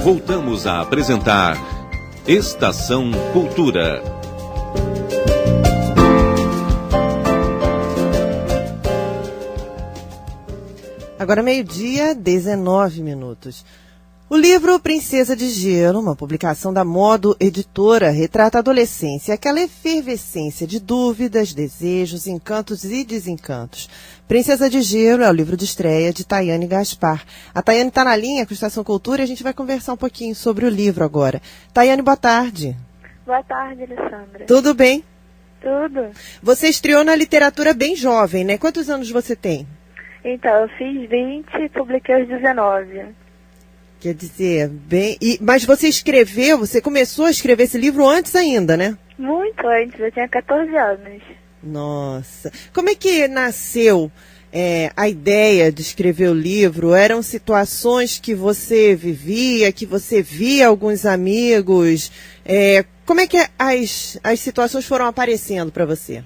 Voltamos a apresentar Estação Cultura. Agora 12h19. O livro Princesa de Gelo, uma publicação da Modo Editora, retrata a adolescência, aquela efervescência de dúvidas, desejos, encantos e desencantos. Princesa de Gelo é o livro de estreia de Tayane Gaspar. A Tayane está na linha com a Estação Cultura e a gente vai conversar um pouquinho sobre o livro agora. Tayane, boa tarde. Boa tarde, Alessandra. Tudo bem? Tudo. Você estreou na literatura bem jovem, né? Quantos anos você tem? Então, eu fiz 20 e publiquei aos 19. Quer dizer, bem... Mas você começou a escrever esse livro antes ainda, né? Muito antes, eu tinha 14 anos. Nossa. Como é que nasceu a ideia de escrever o livro? Eram situações que você vivia, que você via alguns amigos? Como é que as situações foram aparecendo para você?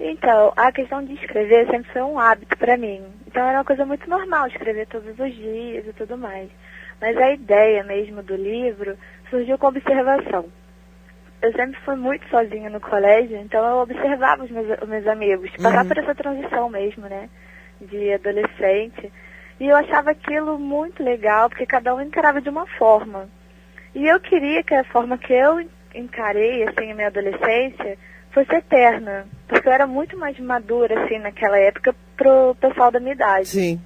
Então, a questão de escrever sempre foi um hábito para mim. Então, era uma coisa muito normal escrever todos os dias e tudo mais. Mas a ideia mesmo do livro surgiu com observação. Eu sempre fui muito sozinha no colégio, então eu observava os meus amigos, passar por essa transição mesmo, né, de adolescente. E eu achava aquilo muito legal, porque cada um encarava de uma forma. E eu queria que a forma que eu encarei, assim, a minha adolescência, fosse eterna. Porque eu era muito mais madura, assim, naquela época, pro pessoal da minha idade. Sim.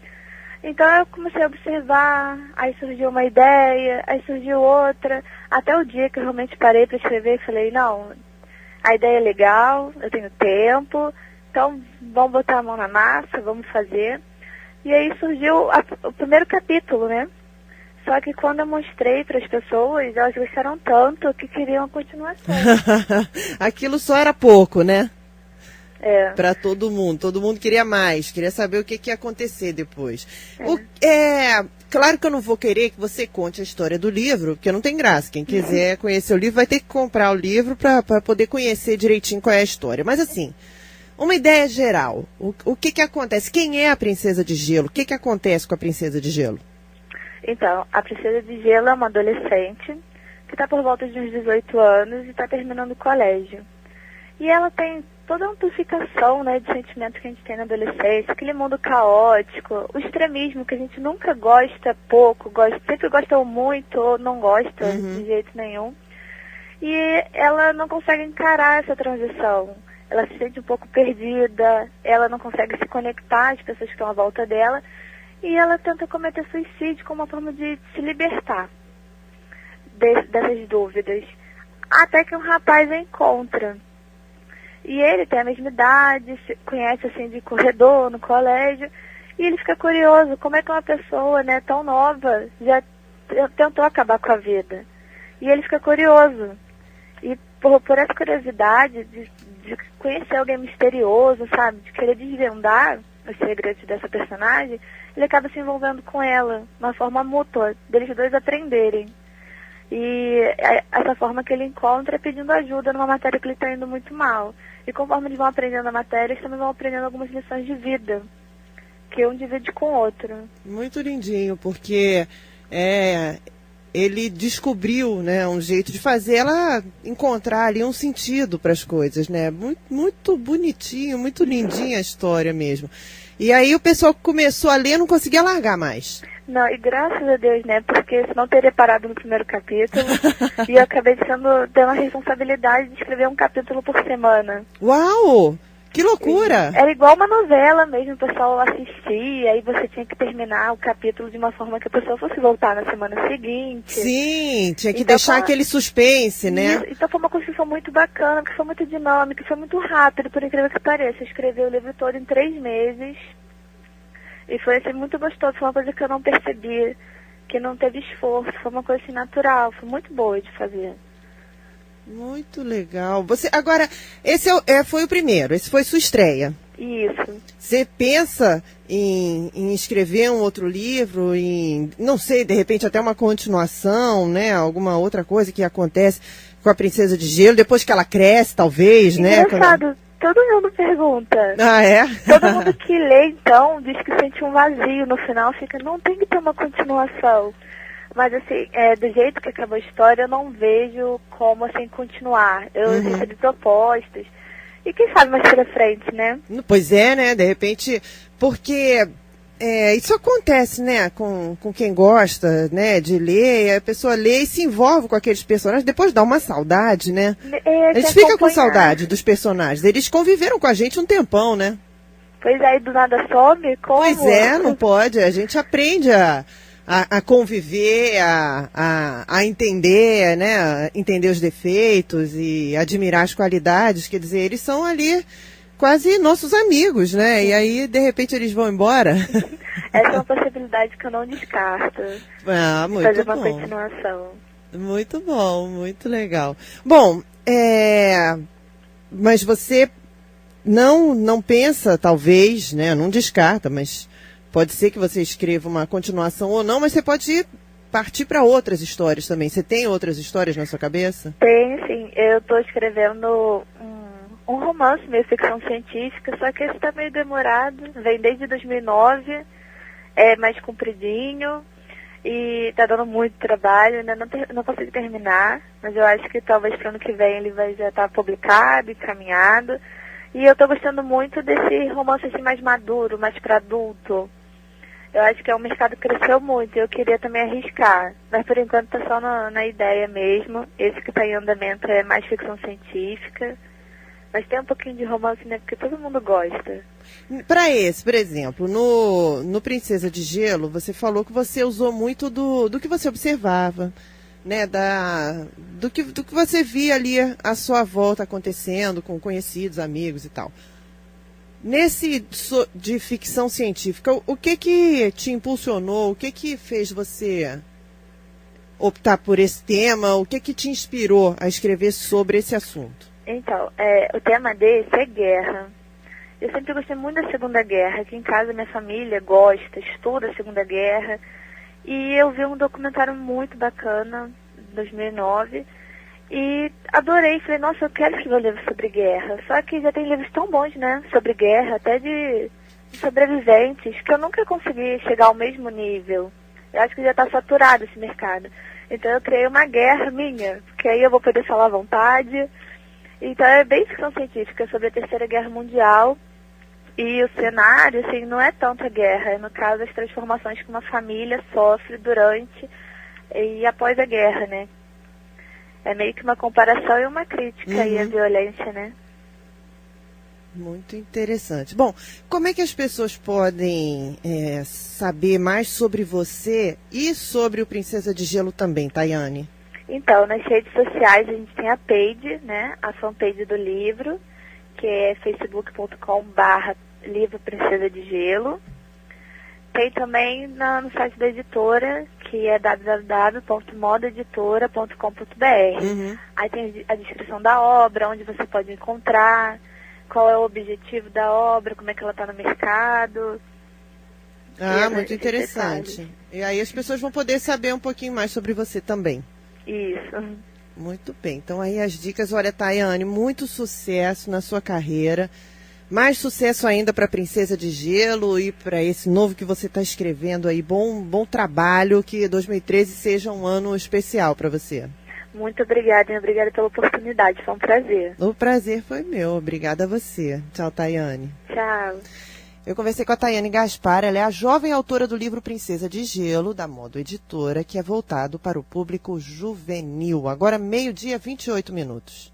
Então eu comecei a observar, aí surgiu uma ideia, aí surgiu outra, até o dia que eu realmente parei para escrever e falei, não, a ideia é legal, eu tenho tempo, então vamos botar a mão na massa, vamos fazer. E aí surgiu o primeiro capítulo, né? Só que quando eu mostrei para as pessoas, elas gostaram tanto que queriam a continuação. Aquilo só era pouco, né? Para todo mundo queria mais, queria saber o que ia acontecer depois. Claro que eu não vou querer que você conte a história do livro, porque não tem graça. Quem quiser conhecer o livro vai ter que comprar o livro para poder conhecer direitinho qual é a história. Mas assim, uma ideia geral, o que acontece? Quem é a Princesa de Gelo? O que acontece com a Princesa de Gelo? Então, a Princesa de Gelo é uma adolescente que está por volta de uns 18 anos e está terminando o colégio. E ela tem toda a amplificação, né, de sentimentos que a gente tem na adolescência, aquele mundo caótico, o extremismo que a gente nunca gosta pouco, sempre gosta ou muito ou não gosta de jeito nenhum. E ela não consegue encarar essa transição. Ela se sente um pouco perdida, ela não consegue se conectar às pessoas que estão à volta dela e ela tenta cometer suicídio como uma forma de se libertar dessas dúvidas. Até que um rapaz a encontra. E ele tem a mesma idade, se conhece assim de corredor, no colégio, e ele fica curioso, como é que uma pessoa, né, tão nova já tentou acabar com a vida. E ele fica curioso. E por essa curiosidade de conhecer alguém misterioso, sabe, de querer desvendar os segredos dessa personagem, ele acaba se envolvendo com ela, uma forma mútua, deles dois aprenderem. E essa forma que ele encontra é pedindo ajuda numa matéria que ele está indo muito mal. E conforme eles vão aprendendo a matéria, eles também vão aprendendo algumas lições de vida, que um divide com o outro. Muito lindinho, porque ele descobriu, né, um jeito de fazer ela encontrar ali um sentido para as coisas, né? Muito, muito bonitinho, muito lindinha a história mesmo. E aí o pessoal que começou a ler não conseguia largar mais. Não, e graças a Deus, né, porque senão teria parado no primeiro capítulo e eu acabei tendo a responsabilidade de escrever um capítulo por semana. Uau! Que loucura! Era igual uma novela mesmo, o pessoal assistia, aí você tinha que terminar o capítulo de uma forma que a pessoa fosse voltar na semana seguinte. Sim, tinha que deixar aquele suspense, né? Isso, então foi uma construção muito bacana, porque foi muito dinâmica, foi muito rápido, por incrível que pareça. Eu escrevi o livro todo em 3 meses. E foi assim, muito gostoso, foi uma coisa que eu não percebi, que não teve esforço, foi uma coisa assim, natural, foi muito boa de fazer. Muito legal. Agora, esse foi o primeiro, esse foi sua estreia. Isso. Você pensa em escrever um outro livro, não sei, de repente até uma continuação, né? Alguma outra coisa que acontece com a Princesa de Gelo, depois que ela cresce, talvez, né? Engraçado. Todo mundo pergunta. Ah, é? Todo mundo que lê, então, diz que sente um vazio no final, fica, não tem que ter uma continuação. Mas, assim, do jeito que acabou a história, eu não vejo como, assim, continuar. Eu recebi propostas. E quem sabe mais pra frente, né? Pois é, né? De repente, porque isso acontece, né? Com quem gosta, né? De ler, a pessoa lê e se envolve com aqueles personagens. Depois dá uma saudade, né? A gente fica com saudade dos personagens. Eles conviveram com a gente um tempão, né? Pois é, e do nada some? Como? Pois é, não pode. A gente aprende a conviver, a entender, né? Entender os defeitos e admirar as qualidades. Quer dizer, eles são ali quase nossos amigos, né? E aí, de repente, eles vão embora. Essa é uma possibilidade que eu não descarto. Muito fazer bom. Uma continuação. Muito bom, muito legal. Bom, mas você não pensa, talvez, né? Não descarta, mas pode ser que você escreva uma continuação ou não, mas você pode partir para outras histórias também. Você tem outras histórias na sua cabeça? Tenho, sim. Eu estou escrevendo um romance, meio ficção científica, só que esse está meio demorado. Vem desde 2009, é mais compridinho e está dando muito trabalho. Ainda não consigo terminar, mas eu acho que talvez para o ano que vem ele vai já estar publicado, encaminhado. E eu estou gostando muito desse romance assim, mais maduro, mais para adulto. Eu acho que é um mercado que cresceu muito e eu queria também arriscar. Mas por enquanto está só na ideia mesmo. Esse que está em andamento é mais ficção científica. Mas tem um pouquinho de romance, né? Porque todo mundo gosta. Para esse, por exemplo, no Princesa de Gelo, você falou que você usou muito do que você observava, né? Do que você via ali à sua volta acontecendo com conhecidos, amigos e tal. Nesse de ficção científica, o que te impulsionou? O que fez você optar por esse tema? O que te inspirou a escrever sobre esse assunto? Então, o tema desse é guerra. Eu sempre gostei muito da Segunda Guerra. Aqui em casa minha família gosta, estuda a Segunda Guerra. E eu vi um documentário muito bacana, em 2009, e adorei. Falei, nossa, eu quero escrever um livro sobre guerra. Só que já tem livros tão bons, né, sobre guerra, até de sobreviventes, que eu nunca consegui chegar ao mesmo nível. Eu acho que já está saturado esse mercado. Então eu criei uma guerra minha, porque aí eu vou poder falar à vontade. Então é bem ficção científica sobre a Terceira Guerra Mundial. E o cenário, assim, não é tanto a guerra, é no caso as transformações que uma família sofre durante e após a guerra, né? É meio que uma comparação e uma crítica aí à violência, né? Muito interessante. Bom, como é que as pessoas podem saber mais sobre você e sobre o Princesa de Gelo também, Tayane? Então, nas redes sociais a gente tem a page, né? A fanpage do livro, que é facebook.com/livro Princesa de Gelo. Tem também no site da editora, que é www.modaeditora.com.br. Aí tem a descrição da obra, onde você pode encontrar, qual é o objetivo da obra, como é que ela está no mercado. Muito interessante. E aí as pessoas vão poder saber um pouquinho mais sobre você também. Isso. Muito bem. Então aí as dicas. Olha, Tayane, muito sucesso na sua carreira. Mais sucesso ainda para Princesa de Gelo e para esse novo que você está escrevendo aí. Bom trabalho. Que 2013 seja um ano especial para você. Muito obrigada, obrigada pela oportunidade. Foi um prazer. O prazer foi meu. Obrigada a você. Tchau, Tayane. Tchau. Eu conversei com a Tayane Gaspar, ela é a jovem autora do livro Princesa de Gelo, da Modo Editora, que é voltado para o público juvenil. Agora, 12h28.